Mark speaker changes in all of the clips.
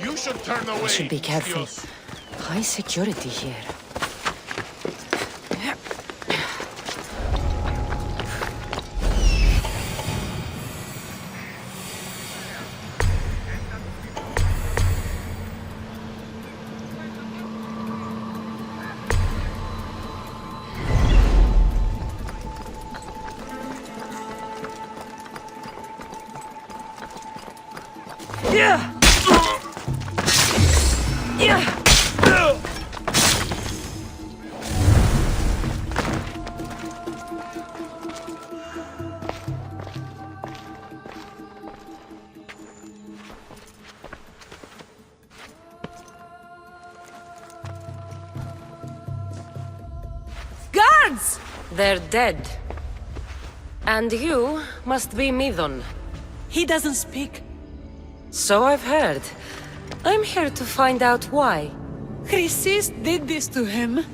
Speaker 1: You should turn away.
Speaker 2: I should be careful.
Speaker 1: Dios.
Speaker 2: High security here.
Speaker 3: Guards!
Speaker 2: They're dead. And you must be Midon.
Speaker 3: He doesn't speak.
Speaker 2: So I've heard. I'm here to find out why.
Speaker 3: Chrysis did this to him.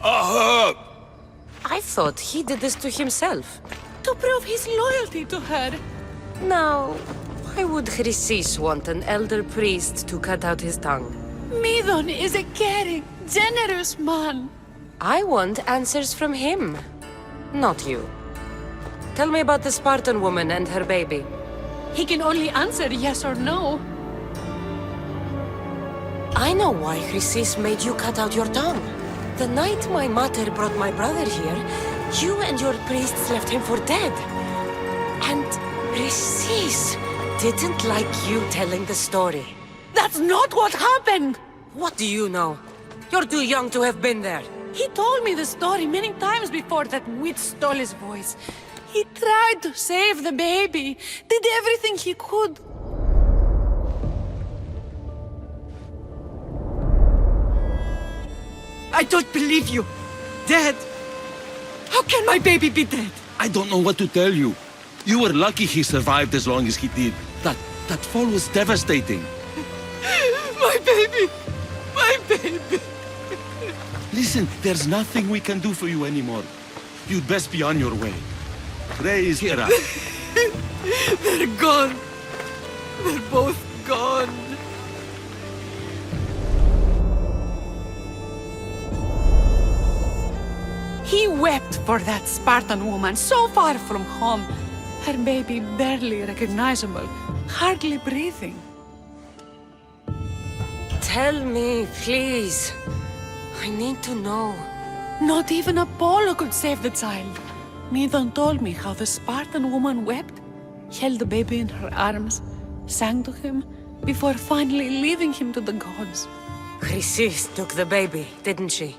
Speaker 2: I thought he did this to himself.
Speaker 3: To prove his loyalty to her.
Speaker 2: Now, why would Chrysis want an elder priest to cut out his tongue?
Speaker 3: Midon is a caring, generous man.
Speaker 2: I want answers from him, not you. Tell me about the Spartan woman and her baby.
Speaker 3: He can only answer yes or no.
Speaker 2: I know why Chrysis made you cut out your tongue. The night my mother brought my brother here, you and your priests left him for dead. And Chrysis didn't like you telling the story.
Speaker 3: That's not what happened!
Speaker 2: What do you know? You're too young to have been there.
Speaker 3: He told me the story many times before that witch stole his voice. He tried to save the baby, did everything he could.
Speaker 4: I don't believe you! Dead! How can my baby be dead?
Speaker 5: I don't know what to tell you. You were lucky he survived as long as he did. That fall was devastating.
Speaker 4: My baby! My baby!
Speaker 5: Listen, there's nothing we can do for you anymore. You'd best be on your way. Praise Hera.
Speaker 4: They're gone. They're both gone.
Speaker 3: He wept for that Spartan woman so far from home. Her baby barely recognizable, hardly breathing.
Speaker 2: Tell me, please. I need to know.
Speaker 3: Not even Apollo could save the child. Midon told me how the Spartan woman wept, held the baby in her arms, sang to him, before finally leaving him to the gods.
Speaker 2: Chrysis took the baby, didn't she?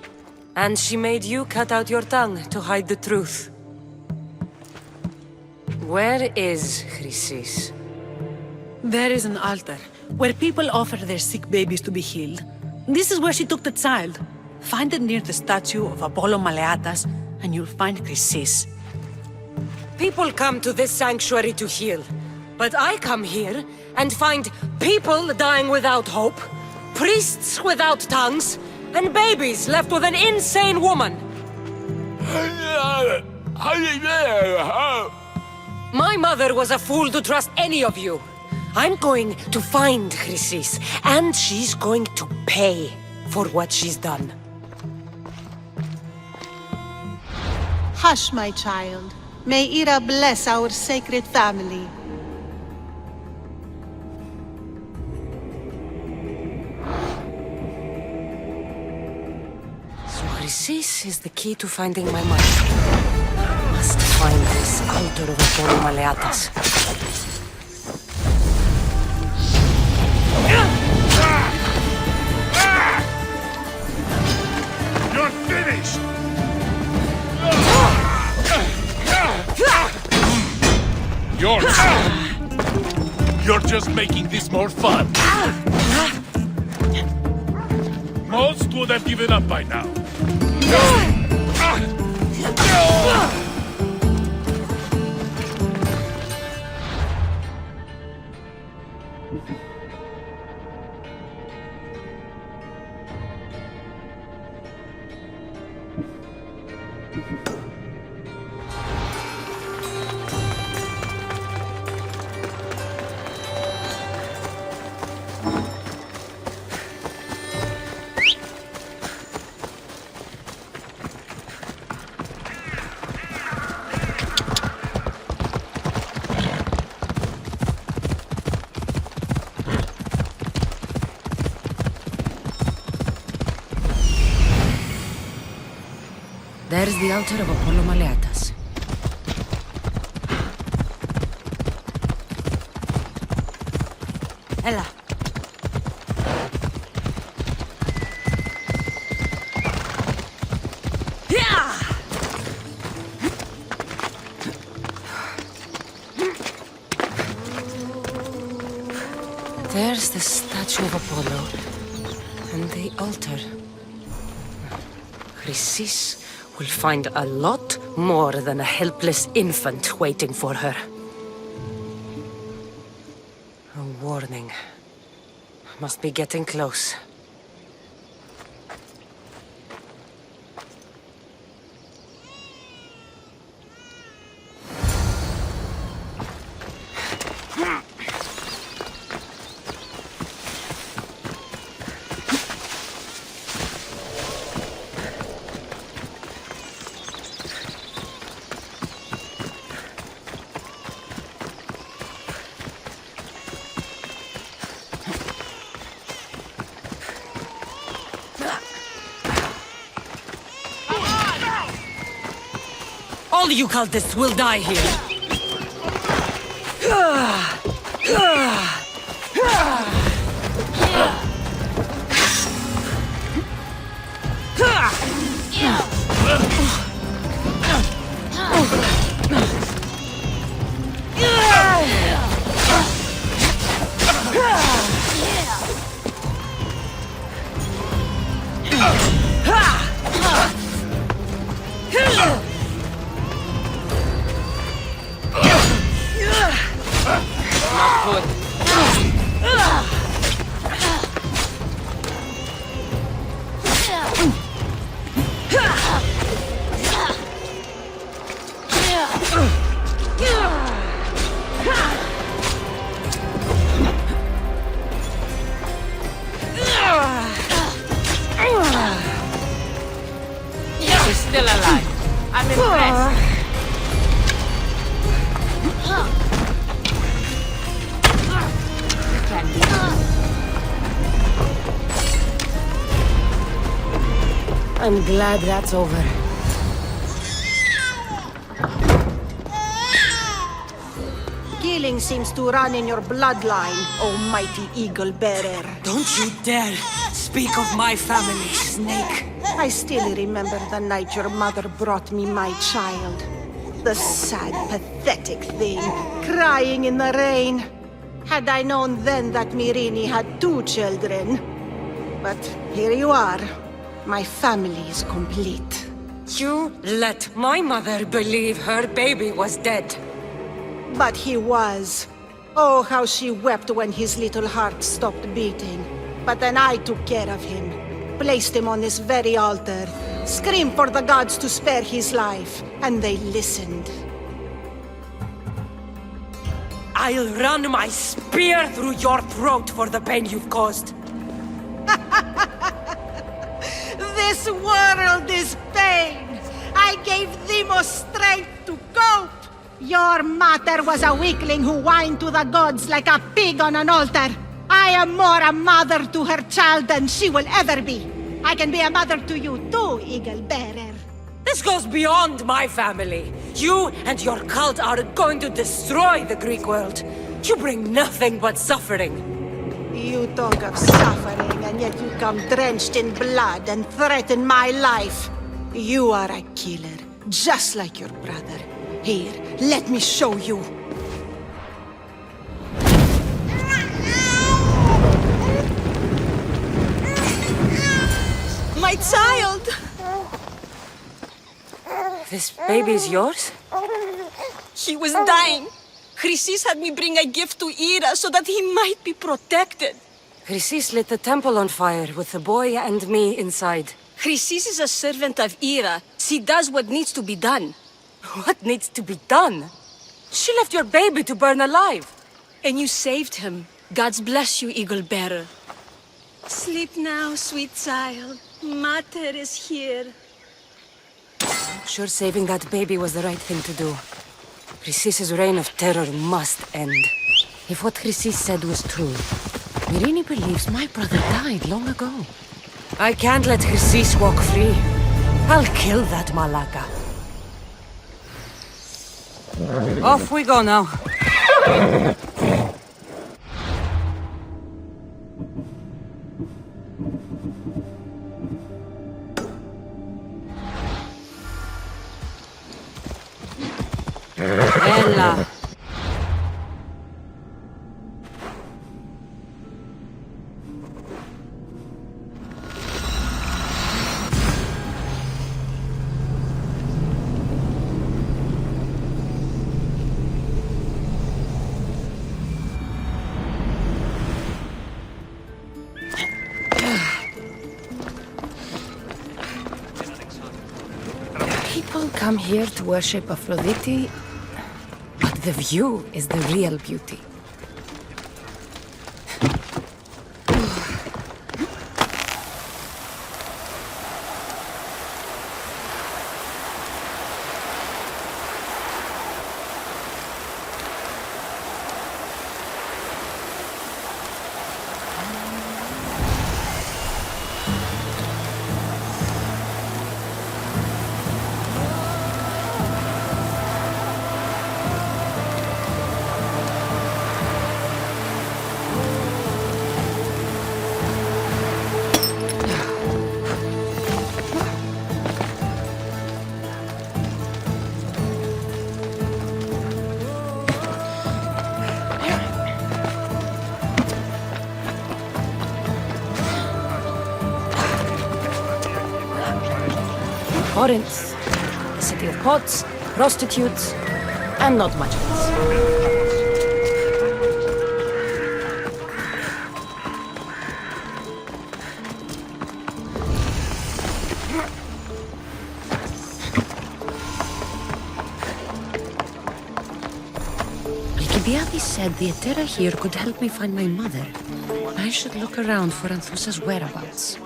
Speaker 2: And she made you cut out your tongue to hide the truth. Where is Chrysis?
Speaker 3: There is an altar, where people offer their sick babies to be healed. This is where she took the child. Find it near the statue of Apollo Maleatas, and you'll find Chrysis.
Speaker 2: People come to this sanctuary to heal. But I come here and find people dying without hope, priests without tongues, and babies left with an insane woman. My mother was a fool to trust any of you. I'm going to find Chrysis, and she's going to pay for what she's done.
Speaker 6: Hush, my child. May Ira bless our sacred family.
Speaker 2: So Chrysis is the key to finding my mother. I must find this altar of Apollo Maleatas.
Speaker 1: You're finished! You're just making this more fun. Most would have given up by now.
Speaker 2: There's the altar of Apollo Maleatas. Ella. There's the statue of Apollo, and the altar. Chrysis will find a lot more than a helpless infant waiting for her. A warning. Must be getting close. All you cultists will die here. She's still alive. I'm impressed. I'm glad that's over.
Speaker 6: Killing seems to run in your bloodline, almighty eagle bearer.
Speaker 4: Don't you dare speak of my family, Snake.
Speaker 6: I still remember the night your mother brought me my child. The sad, pathetic thing, crying in the rain. Had I known then that Myrrine had 2 children. But here you are. My family is complete.
Speaker 2: You let my mother believe her baby was dead.
Speaker 6: But he was. Oh, how she wept when his little heart stopped beating. But then I took care of him. Placed him on this very altar. Screamed for the gods to spare his life. And they listened.
Speaker 2: I'll run my spear through your throat for the pain you've caused.
Speaker 6: This world is pain. I gave Demos strength to cope. Your mater was a weakling who whined to the gods like a pig on an altar. I am more a mother to her child than she will ever be. I can be a mother to you too, Eagle Bearer.
Speaker 2: This goes beyond my family. You and your cult are going to destroy the Greek world. You bring nothing but suffering.
Speaker 6: You talk of suffering, and yet you come drenched in blood and threaten my life. You are a killer, just like your brother. Here, let me show you.
Speaker 4: My child!
Speaker 2: This baby's yours?
Speaker 4: He was dying. Chrysis had me bring a gift to Ira so that he might be protected.
Speaker 2: Chrysis lit the temple on fire with the boy and me inside.
Speaker 4: Chrysis is a servant of Ira. She does what needs to be done.
Speaker 2: What needs to be done? She left your baby to burn alive.
Speaker 4: And you saved him. God's bless you, Eagle Bearer. Sleep now, sweet child. Mater is here.
Speaker 2: Sure saving that baby was the right thing to do. Chrysis' reign of terror must end. If what Chrysis said was true, Myrrine believes my brother died long ago. I can't let Chrysis walk free. I'll kill that Malaka. Off we go now. Ella. People come here to worship Aphrodite, but the view is the real beauty. Corinth, a city of pots, prostitutes, and not much else. Alcibiades said the Etera here could help me find my mother. I should look around for Anthusa's whereabouts.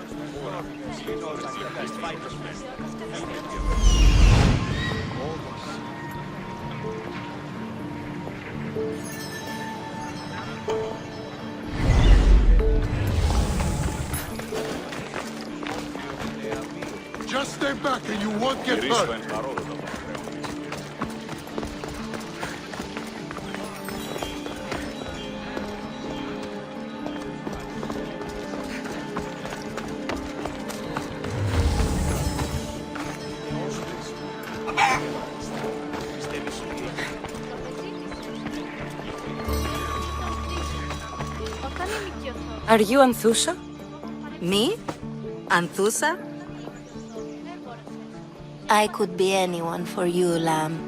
Speaker 1: Just stay back and you won't get hurt.
Speaker 2: Are you Anthusa?
Speaker 7: Me? Anthusa? I could be anyone for you, lamb.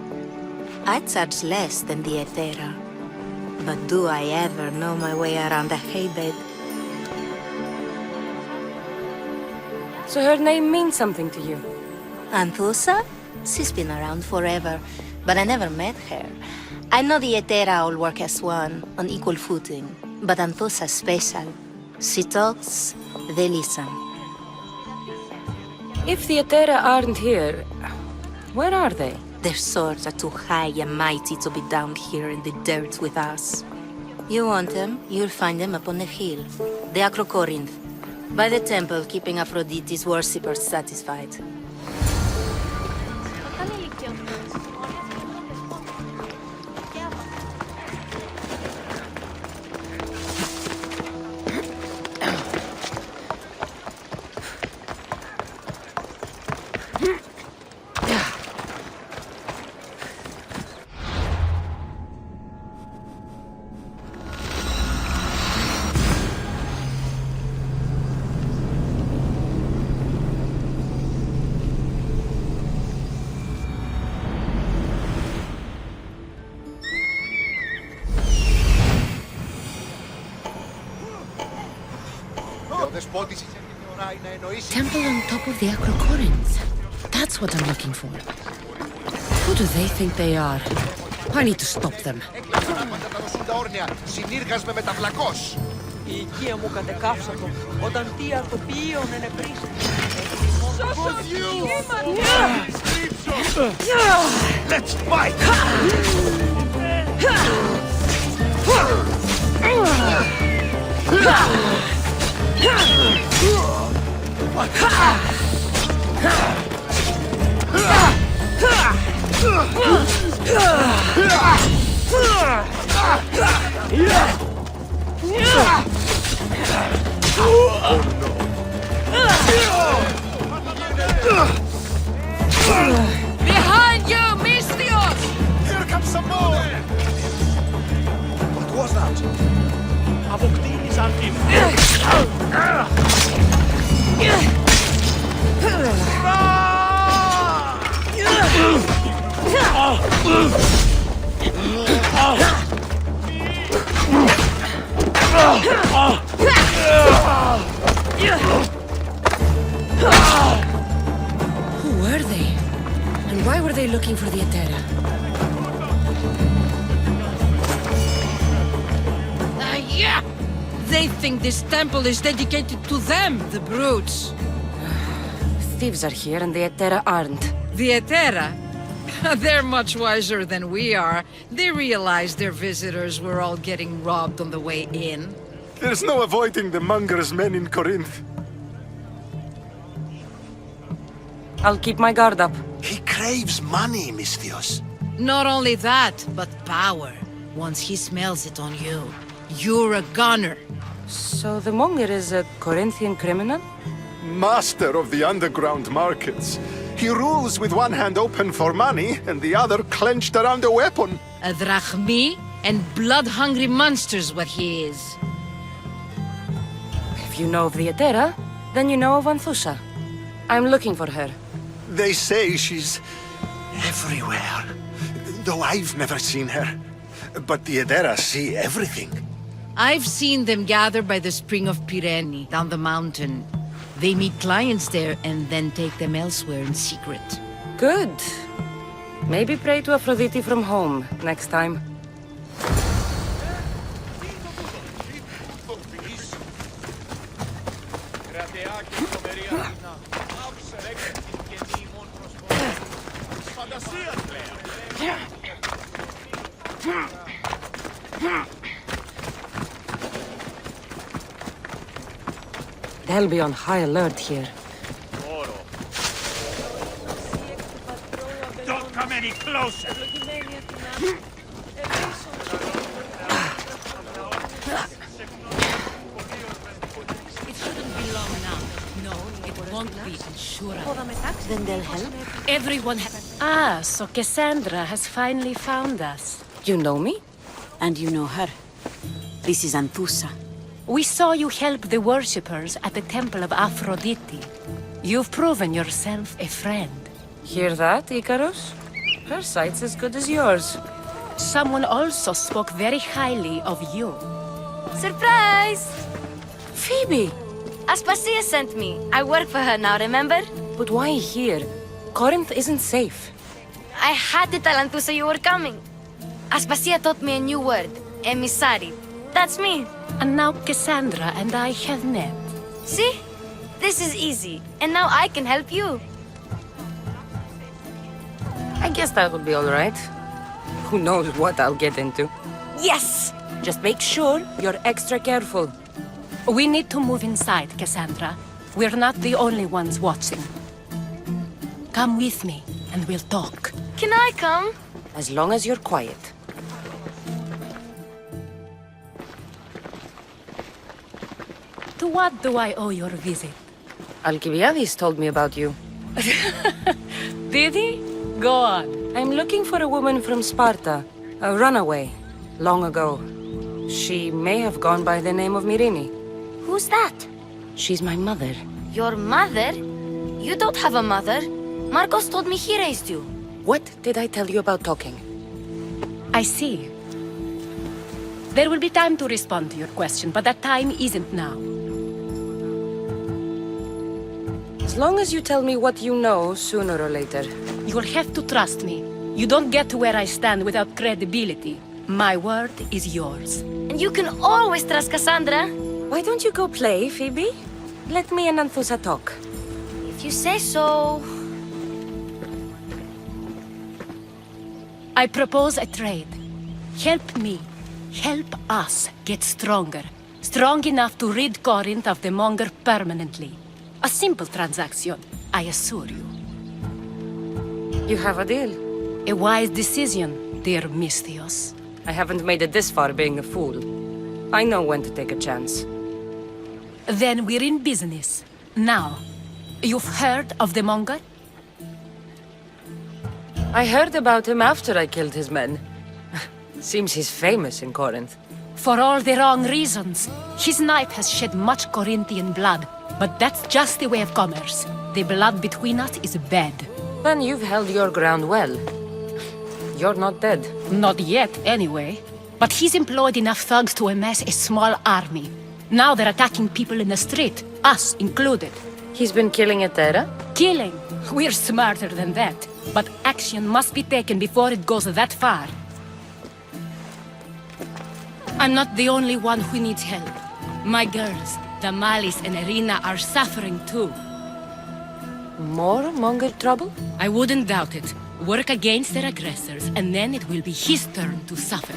Speaker 7: I charge less than the Etera. But do I ever know my way around a haybed?
Speaker 2: So her name means something to you?
Speaker 7: Anthusa? She's been around forever, but I never met her. I know the Etera all work as one, on equal footing. But Anthusa's special. She talks, they listen.
Speaker 2: If the Etera aren't here, where are they?
Speaker 7: Their swords are too high and mighty to be down here in the dirt with us. You want them, you'll find them up on the hill. The Acrocorinth. By the temple, keeping Aphrodite's worshippers satisfied.
Speaker 2: Temple on top of the Acrocorinth. That's what I'm looking for. Who do they think they are? I need to stop them.
Speaker 8: τα όρνια. Συνήργας με μεταβλακός.
Speaker 9: Η οικία μου κατεκάψατο, όταν τι αρτοποιείων ενεπρίστη.
Speaker 8: Let's fight!
Speaker 3: Behind you, Mystios!
Speaker 8: Here comes some more! What was that?
Speaker 1: Αποκτήνησαν την...
Speaker 2: Who were they? And why were they looking for the Etera?
Speaker 3: Yeah! They think this temple is dedicated to them, the brutes.
Speaker 2: Thieves are here and the Etera aren't.
Speaker 3: The Etera? They're much wiser than we are. They realized their visitors were all getting robbed on the way in.
Speaker 10: There's no avoiding the Munger's men in Corinth.
Speaker 2: I'll keep my guard up.
Speaker 8: He craves money, Mystios.
Speaker 3: Not only that, but power. Once he smells it on you, you're a gunner.
Speaker 2: So the Monger is a Corinthian criminal?
Speaker 10: Master of the underground markets. He rules with one hand open for money and the other clenched around a weapon.
Speaker 3: A drachmi and blood-hungry monster's what he is.
Speaker 2: If you know of the Etera, then you know of Anthusa. I'm looking for her.
Speaker 10: They say she's everywhere, though I've never seen her. But the Edera see everything.
Speaker 3: I've seen them gather by the spring of Pirene, down the mountain. They meet clients there and then take them elsewhere in secret.
Speaker 2: Good. Maybe pray to Aphrodite from home next time. They'll be on high alert here.
Speaker 1: Don't come any closer!
Speaker 3: It shouldn't be long now. No, it won't be, I'm sure.
Speaker 7: Then they'll help?
Speaker 3: Everyone
Speaker 11: Ah, so Cassandra has finally found us.
Speaker 2: You know me?
Speaker 11: And you know her. This is Anthusa. We saw you help the worshippers at the temple of Aphrodite. You've proven yourself a friend.
Speaker 2: Hear that, Icarus? Her sight's as good as yours.
Speaker 11: Someone also spoke very highly of you.
Speaker 12: Surprise!
Speaker 2: Phoebe!
Speaker 12: Aspasia sent me. I work for her now, remember?
Speaker 2: But why here? Corinth isn't safe.
Speaker 12: I had to tell Anthusa you were coming. Aspasia taught me a new word. Emissary. That's me.
Speaker 11: And now Cassandra and I have met.
Speaker 12: See? This is easy. And now I can help you.
Speaker 2: I guess that would be all right. Who knows what I'll get into.
Speaker 12: Yes!
Speaker 2: Just make sure you're extra careful.
Speaker 11: We need to move inside, Cassandra. We're not the only ones watching. Come with me, and we'll talk.
Speaker 12: Can I come?
Speaker 2: As long as you're quiet.
Speaker 11: To what do I owe your visit?
Speaker 2: Alcibiades told me about you.
Speaker 11: Did he? Go on.
Speaker 2: I'm looking for a woman from Sparta. A runaway. Long ago. She may have gone by the name of Myrine.
Speaker 12: Who's that?
Speaker 2: She's my mother.
Speaker 12: Your mother? You don't have a mother. Marcos told me he raised you.
Speaker 2: What did I tell you about talking?
Speaker 11: I see. There will be time to respond to your question, but that time isn't now.
Speaker 2: As long as you tell me what you know, sooner or later.
Speaker 11: You'll have to trust me. You don't get to where I stand without credibility. My word is yours.
Speaker 12: And you can always trust Cassandra.
Speaker 2: Why don't you go play, Phoebe? Let me and Anthusa talk.
Speaker 12: If you say so.
Speaker 11: I propose a trade. Help me. Help us get stronger. Strong enough to rid Corinth of the Monger permanently. A simple transaction, I assure you.
Speaker 2: You have a deal.
Speaker 11: A wise decision, dear Misthios.
Speaker 2: I haven't made it this far being a fool. I know when to take a chance.
Speaker 11: Then we're in business. Now, you've heard of the Monger?
Speaker 2: I heard about him after I killed his men. Seems he's famous in Corinth.
Speaker 11: For all the wrong reasons. His knife has shed much Corinthian blood, but that's just the way of commerce. The blood between us is bad.
Speaker 2: Then you've held your ground well. You're not dead.
Speaker 11: Not yet, anyway. But he's employed enough thugs to amass a small army. Now they're attacking people in the street, us included.
Speaker 2: He's been killing Etera?
Speaker 11: Killing? We're smarter than that. But action must be taken before it goes that far. I'm not the only one who needs help. My girls, Damalis and Irina, are suffering too.
Speaker 2: More Monger trouble?
Speaker 11: I wouldn't doubt it. Work against their aggressors, and then it will be his turn to suffer.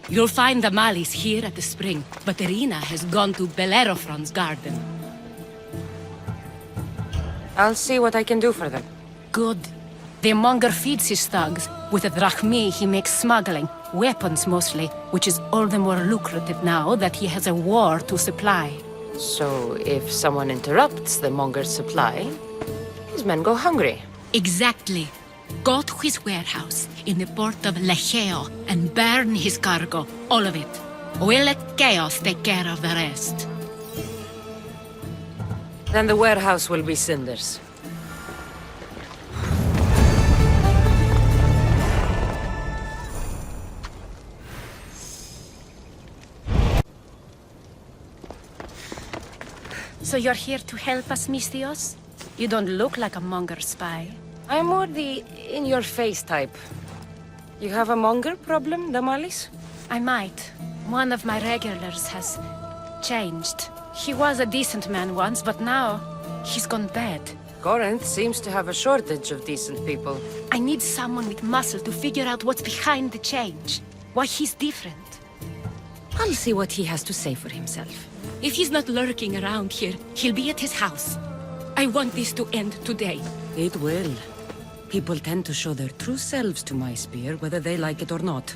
Speaker 11: You'll find Damalis here at the spring, but Irina has gone to Bellerophon's garden.
Speaker 2: I'll see what I can do for them.
Speaker 11: Good. The Monger feeds his thugs. With the drachmi, he makes smuggling. Weapons, mostly, which is all the more lucrative now that he has a war to supply.
Speaker 2: So, if someone interrupts the Monger's supply, his men go hungry.
Speaker 11: Exactly. Go to his warehouse in the port of Lecheo and burn his cargo, all of it. We'll let chaos take care of the rest.
Speaker 2: Then the warehouse will be cinders.
Speaker 11: So you're here to help us, Misthios? You don't look like a Monger spy.
Speaker 2: I'm more the in-your-face type. You have a Monger problem, Damalis?
Speaker 11: I might. One of my regulars has changed. He was a decent man once, but now he's gone bad.
Speaker 2: Corinth seems to have a shortage of decent people.
Speaker 11: I need someone with muscle to figure out what's behind the change. Why he's different.
Speaker 2: I'll see what he has to say for himself.
Speaker 11: If he's not lurking around here, he'll be at his house. I want this to end today.
Speaker 2: It will. People tend to show their true selves to my spear, whether they like it or not.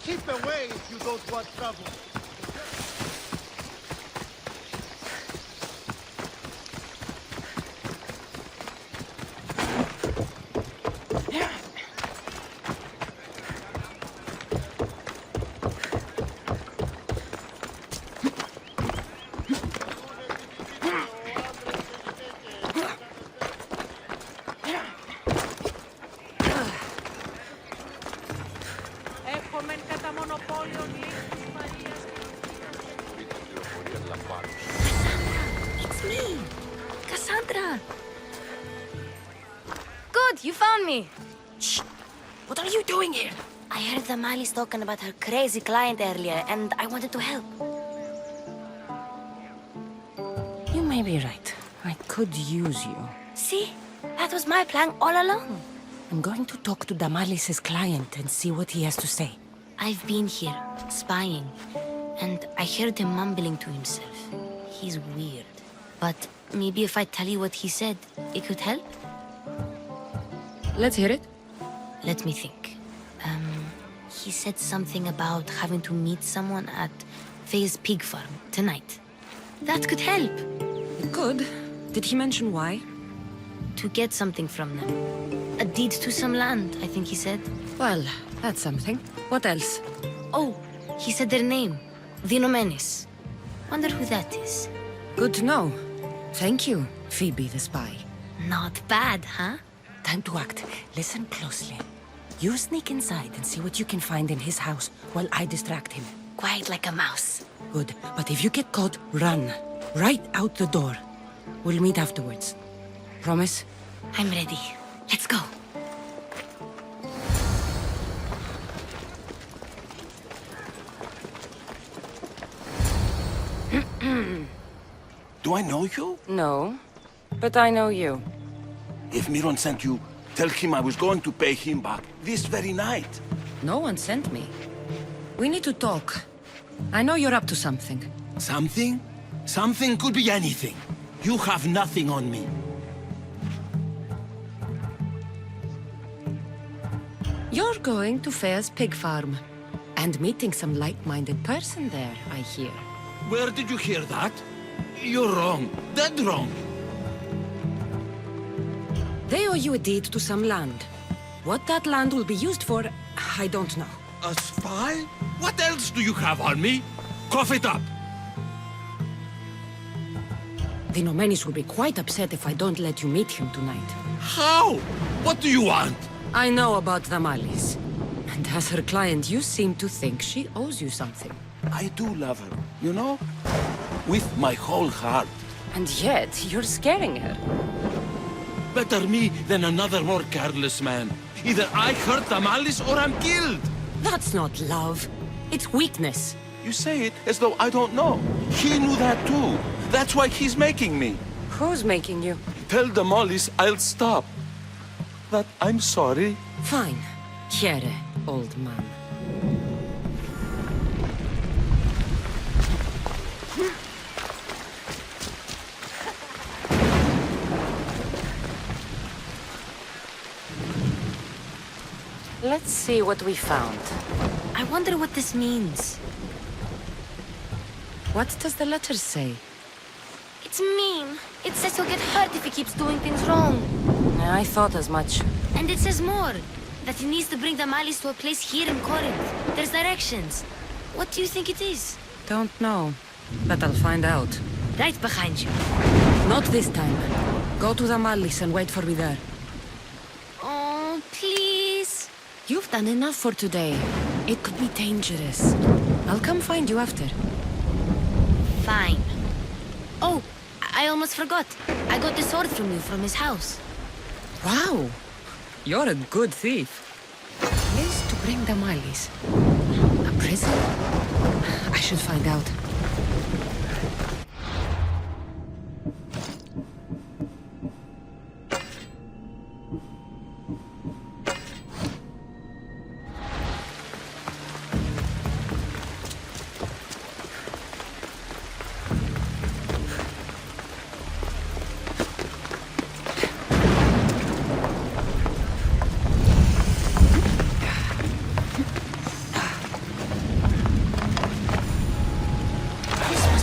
Speaker 8: Keep away if you don't want trouble.
Speaker 12: It's me! Cassandra! Good, you found me!
Speaker 2: Shh! What are you doing here?
Speaker 12: I heard the Mali's talking about her crazy client earlier, and I wanted to help.
Speaker 2: You may be right. I could use you.
Speaker 12: See? That was my plan all along.
Speaker 2: I'm going to talk to Damalis's client and see what he has to say.
Speaker 12: I've been here, spying, and I heard him mumbling to himself. He's weird. But maybe if I tell you what he said, it could help?
Speaker 2: Let's hear it.
Speaker 12: Let me think. He said something about having to meet someone at Faye's pig farm tonight. That could help.
Speaker 2: It could. Did he mention why?
Speaker 12: To get something from them. A deed to some land, I think he said.
Speaker 2: Well, that's something. What else?
Speaker 12: Oh, he said their name. Vinomenes. Wonder who that is.
Speaker 2: Good to know. Thank you, Phoebe the spy.
Speaker 12: Not bad, huh?
Speaker 2: Time to act. Listen closely. You sneak inside and see what you can find in his house while I distract him.
Speaker 12: Quiet like a mouse.
Speaker 2: Good. But if you get caught, run. Right out the door. We'll meet afterwards. Promise?
Speaker 12: I'm ready. Let's go.
Speaker 5: Do I know you?
Speaker 2: No, but I know you.
Speaker 5: If Miron sent you, tell him I was going to pay him back this very night.
Speaker 2: No one sent me. We need to talk. I know you're up to something.
Speaker 5: Something? Something could be anything. You have nothing on me.
Speaker 2: You're going to Faye's pig farm. And meeting some like-minded person there, I hear.
Speaker 5: Where did you hear that? You're wrong. Dead wrong.
Speaker 2: They owe you a deed to some land. What that land will be used for, I don't know.
Speaker 5: A spy? What else do you have on me? Cough it up.
Speaker 2: The Nomenis will be quite upset if I don't let you meet him tonight.
Speaker 5: How? What do you want?
Speaker 2: I know about the Malis. And as her client, you seem to think she owes you something.
Speaker 5: I do love her, you know? With my whole heart.
Speaker 2: And yet, you're scaring her.
Speaker 5: Better me than another more careless man. Either I hurt the Malice or I'm killed.
Speaker 2: That's not love. It's weakness.
Speaker 5: You say it as though I don't know. He knew that too. That's why he's making me.
Speaker 2: Who's making you?
Speaker 5: Tell the Mollies I'll stop. That I'm sorry.
Speaker 2: Fine. Here, old man. Let's see what we found.
Speaker 12: I wonder what this means.
Speaker 2: What does the letter say?
Speaker 12: It's mean. It says he'll get hurt if he keeps doing things wrong.
Speaker 2: I thought as much.
Speaker 12: And it says more. That he needs to bring the Malis to a place here in Corinth. There's directions. What do you think it is?
Speaker 2: Don't know. But I'll find out.
Speaker 12: Right behind you.
Speaker 2: Not this time. Go to the Malis and wait for me there.
Speaker 12: Oh, please.
Speaker 2: You've done enough for today. It could be dangerous. I'll come find you after.
Speaker 12: Fine. Oh, I almost forgot. I got the sword from you from his house.
Speaker 2: Wow. You're a good thief. Place to bring the Malis. A prison? I should find out.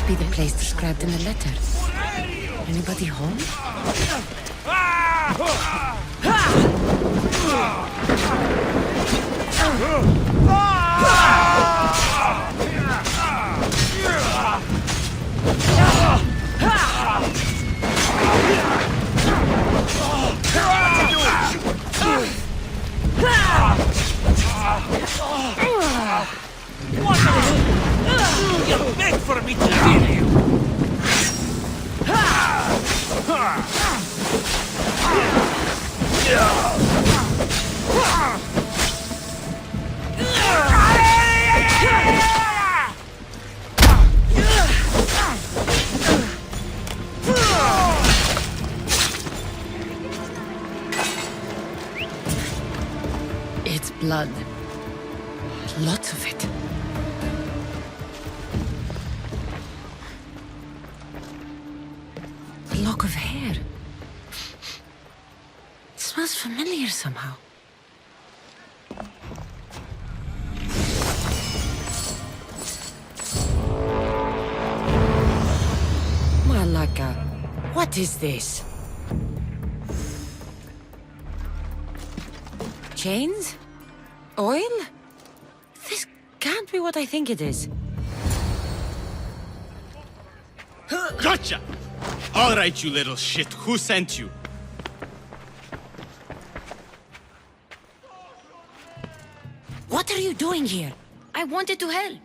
Speaker 2: Be the place described in the letter. Anybody home?
Speaker 1: You beg for me to kill you!
Speaker 2: lots of it. A lock of hair. It smells familiar somehow. Malaka, what is this? Chains? Oil? This can't be what I think it is.
Speaker 1: Gotcha! All right, you little shit. Who sent you?
Speaker 2: What are you doing here?
Speaker 12: I wanted to help.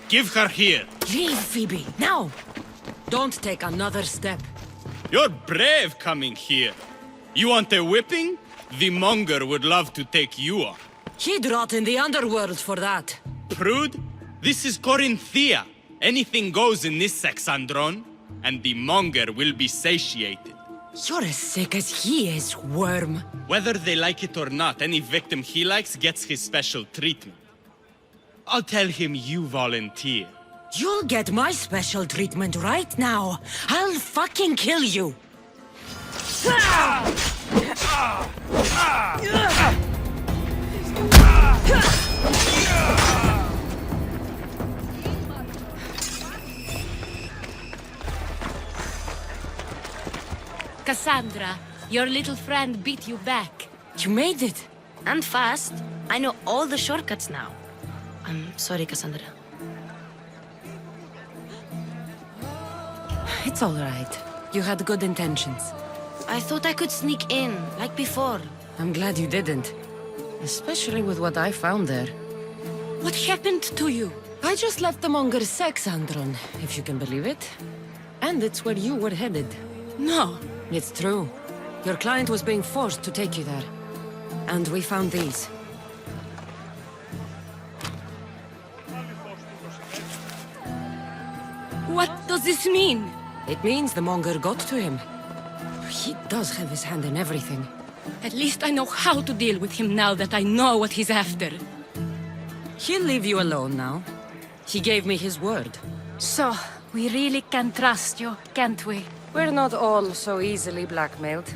Speaker 1: Give her here.
Speaker 2: Leave, Phoebe, now! Don't take another step.
Speaker 1: You're brave coming here. You want a whipping? The monger would love to take you on.
Speaker 2: He'd rot in the underworld for that.
Speaker 1: Prude, this is Corinthia. Anything goes in this Sexandron, and the monger will be satiated.
Speaker 2: You're as sick as he is, worm.
Speaker 1: Whether they like it or not, any victim he likes gets his special treatment. I'll tell him you volunteer.
Speaker 2: You'll get my special treatment right now. I'll fucking kill you.
Speaker 11: Cassandra, your little friend beat you back.
Speaker 2: You made it.
Speaker 12: And fast. I know all the shortcuts now. I'm sorry, Cassandra.
Speaker 2: It's all right. You had good intentions.
Speaker 12: I thought I could sneak in, like before.
Speaker 2: I'm glad you didn't. Especially with what I found there.
Speaker 11: What happened to you?
Speaker 2: I just left the monger's Sexandron, if you can believe it. And it's where you were headed.
Speaker 11: No.
Speaker 2: It's true. Your client was being forced to take you there. And we found these.
Speaker 11: What does this mean?
Speaker 2: It means the monger got to him. He does have his hand in everything.
Speaker 11: At least I know how to deal with him now that I know what he's after.
Speaker 2: He'll leave you alone now. He gave me his word.
Speaker 11: So, we really can trust you, can't we?
Speaker 2: We're not all so easily blackmailed.